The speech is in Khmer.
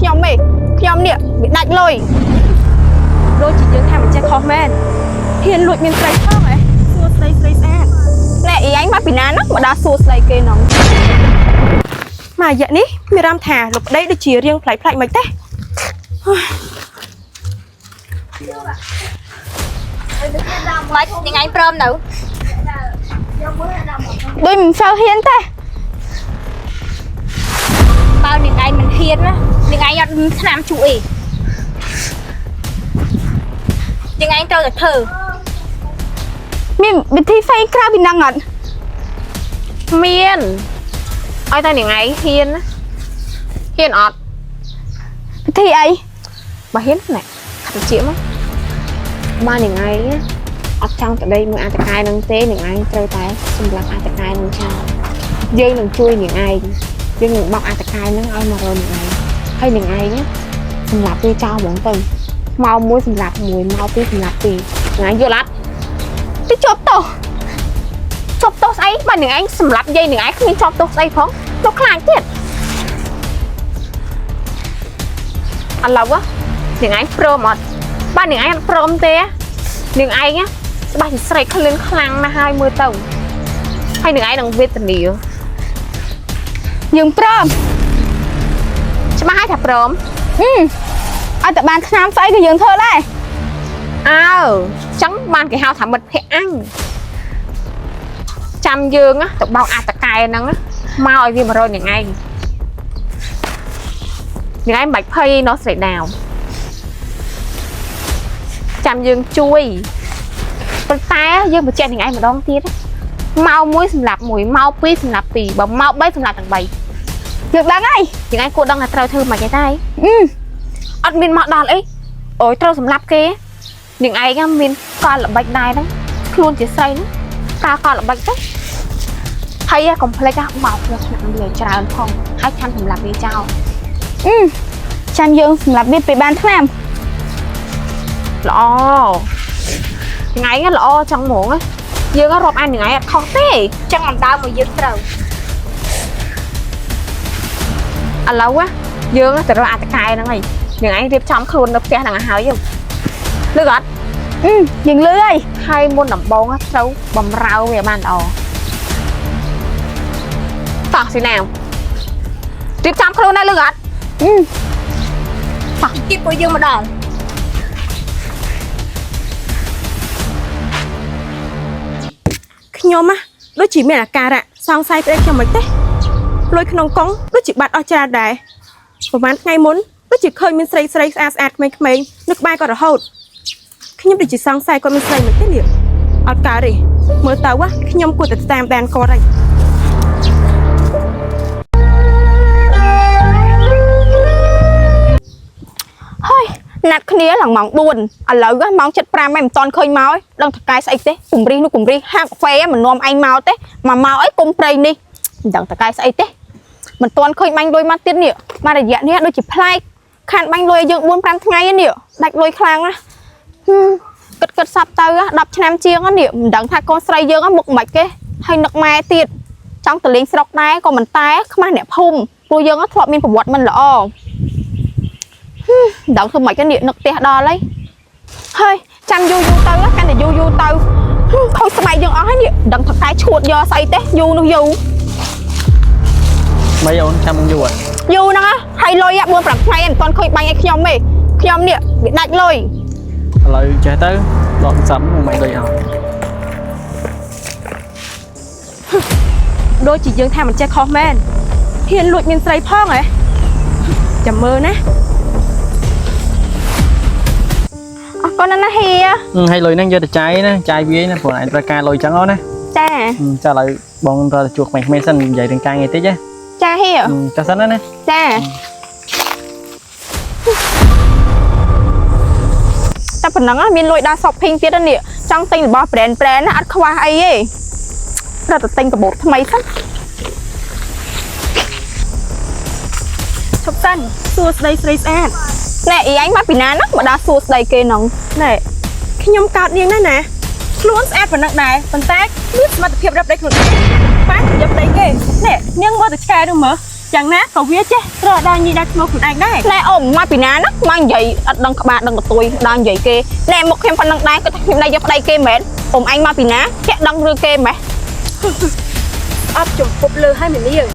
ខ្ញុំទេខ្ញុំនេះវាដាច់លុយដូចជាយើងថាមិនចេះខុសមែនហ៊ានលួចមានស្រីផងហ៎សួរស្រីស្រីស្អាតណែអីអញមកពីណានោះមកដល់សួរស្ដីគេនោះមករយៈនេះមានអារម្មណ៍ថាលោកប្តីដូចជារៀងផ្លែកមិនទេម៉េចនាងឯងព្រមនៅដូចមិនសូវហ៊ានទេបើនាងឯងមិនហ៊ានណានាងឯងអត់មានឆ្នាំជួយនាងឯងត្រូវតែធ្វើមានវិធីផ្សេងក្រៅពីហ្នឹងអត់មានឲ្យតែនាងឯងហ៊ានអត់វិធីអីបើហ៊ានស្នាក់ខាត់ជាមកបើនាងឯងអត់ចង់ទៅដេកមួយអត្តកាយនឹងទេនាងឯងត្រូវតែសម្រាប់អត្តកាយនឹងចោលយើងនឹងជួយនាងឯងយើងនឹងបោកអត្តកាយនឹងឲ្យមករកនាងឯងហើយនាងឯងសម្រាប់វាចោលហ្មងទៅមកមួយសម្រាប់មួយមកពីរសម្រាប់ពីរនាងឯងយល់អត់ទៅជាប់ទោសស្អីបើនាងឯងសម្រាប់យាយនាងឯងគ្មានជាប់ទោសស្អីផងទោសខ្លាចទៀតឥឡូវនាងឯងព្រមអត់បើនាងឯងអត់ព្រមទេនាងឯងច្បាស់ជាស្រែកក្លៀនខ្លាំងណាស់ហើយមើលទៅហើយនាងឯងនឹងវេទនាយើងព្រមច្បាស់ហើយថាព្រមអត់តែបានឆ្នាំស្អីក៏យើងធ្វើដែរអើចឹងបានគេហៅថាមិត្តភក្តិអញចាំយើងទៅបោកអត្តកាយហ្នឹងមកឲ្យវា100នាងឯងមិនបាច់ភ័យនោះស្រីដាវចាំយើងជួយប៉ុន្តែយើងបញ្ជាក់នាងឯងម្ដងទៀតមកមួយសម្រាប់មួយមកពីរសម្រាប់ពីរបើមក3សម្រាប់ទាំង3យើងដឹងហើយនាងឯងគួរដឹងថាត្រូវធ្វើមិនគេតែអត់មានមកដល់អីអូយត្រូវសម្រាប់គេនាងឯងមានកលល្បិចដែរហ្នឹងខ្លួនជាស្រីហ្នឹងការកលល្បិចទៅហើយកុំភ្លេចមកផ្លឹកឆ្នាំវាច្រើនផងហើយឆាន់សម្រាប់វាចោលចាំយើងសម្រាប់វាពេលបានឆ្នាំល្អថ្ងៃល្អចង់ហ្មងយើងរាប់អានថ្ងៃអត់ខុសទេចឹងមិនដើមមកយើងត្រូវឥឡូវយើងទៅរកអត្តកាយហ្នឹងហើយយើងឯងរៀបចំខ្លួននៅផ្ទះហ្នឹងហើយលឺអត់យើងលឺហើយមុនដំបូងត្រូវបំរើវាបានល្អតោះស៊ីណាវរៀបចំខ្លួនដែរលឺអត់តោះទីពួកយើងមកដល់ខ្ញុំដូចជាមានអាការៈសង្ស័យប្តីខ្ញុំមិនទេលុយក្នុងកង់ដូចជាបាត់អស់ច្រើនដែរប្រហែលថ្ងៃមុនដូចជាឃើញមានស្រីស្អាតក្មេងៗនៅក្បែរគាត់រហូតខ្ញុំដូចជាសង្ស័យគាត់មានស្រីមិនទេនេះអត់កើតទេមើលទៅខ្ញុំគួរតែតាមដានគាត់ហើយហើយណាត់គ្នាឡើងម៉ោង4ឥឡូវម៉ោង 7:05 មិនតាន់ឃើញមកដឹងថកែស្អីទេគំរីនោះគំរីហាងកាហ្វេមិននាំឯងមកទេមកអីគុំព្រៃនេះមិនដឹងថកែស្អីទេមិនតាន់ឃើញបាញ់លុយមកទៀតនេះមករយៈនេះដូចជាប្លែកខានបាញ់លុយយើង 4-5 ថ្ងៃនេះដាច់លុយខ្លាំងណាគិតសັບទៅ10ឆ្នាំជាងនេះមិនដឹងថាកូនស្រីយើងមុខមិនគេហើយនឹកម៉ែទៀតចង់ទៅលេងស្រុកដែរក៏មិនតែខ្មាស់អ្នកភូមិពួកយើងធ្លាប់មានប្រវត្តិមិនល្អដឹងធ្វើមិនគេនេះនឹកផ្ទះដល់ហើយចាំយូរទៅកាន់តែយូរទៅខូចស្បែកយើងអស់ហើយនេះដឹងថាតែឈួតយកស្អីទេយូរនោះយូរmấy ông chăm nhiều ạ dù nó hay lôi ạ buôn ngày em toàn khơi bánh anh nhom nè bị đạch lôi lời trái tới lọn sắm mày đầy hả ដូចជាយើងថាមិនចេះខុសមែនហ៊ានលួចមានស្រីផងហ៎ចាំមើលណាអរគុណណាស់ហៀhay lời năng giờ được trái với nè của này ra ca lôi trắng đó nè cha lại bọn ra chuột mày mày xanh vậy đừng ca nghe tí chứ cha hៀcha xanh đó nè cha ta phần nắng miền lôi đa shopping tiết nè trong tinh là bao brand ăn khoa ai ấy rất là tinh cả bột mấy sắc ឈប់សិនសួស្ដីស្រីស្អាត ណែអីអញមកពីណាណាមកដល់សួស្ដីគេហ្នឹងណែ ខ្ញុំកោតនាងណាស់ណាខ្លួនស្អាតប៉ុណ្ណឹងដែរប៉ុន្តែមានសមត្ថភាពរឹបដៃខ្លួនឯងបានយកដៃគេណែនាងមើលទៅឆ្កែនោះមើល chẳng ná cậu viết chứ rồi đang như đang mua của anh đấy ណែអូមកពីណាណាមកនិយាយអត់ដឹងក្បាលដឹងកទួយដល់និយាយគេណែមកខ្ញុំប៉ុណ្ណឹងដែរគាត់ថាខ្ញុំដៃយកប្តីគេមែនអ៊ំអញមកពីណាចេះដឹងឬគេម៉េះ ấp chụp phục lừa hai mình đi rồi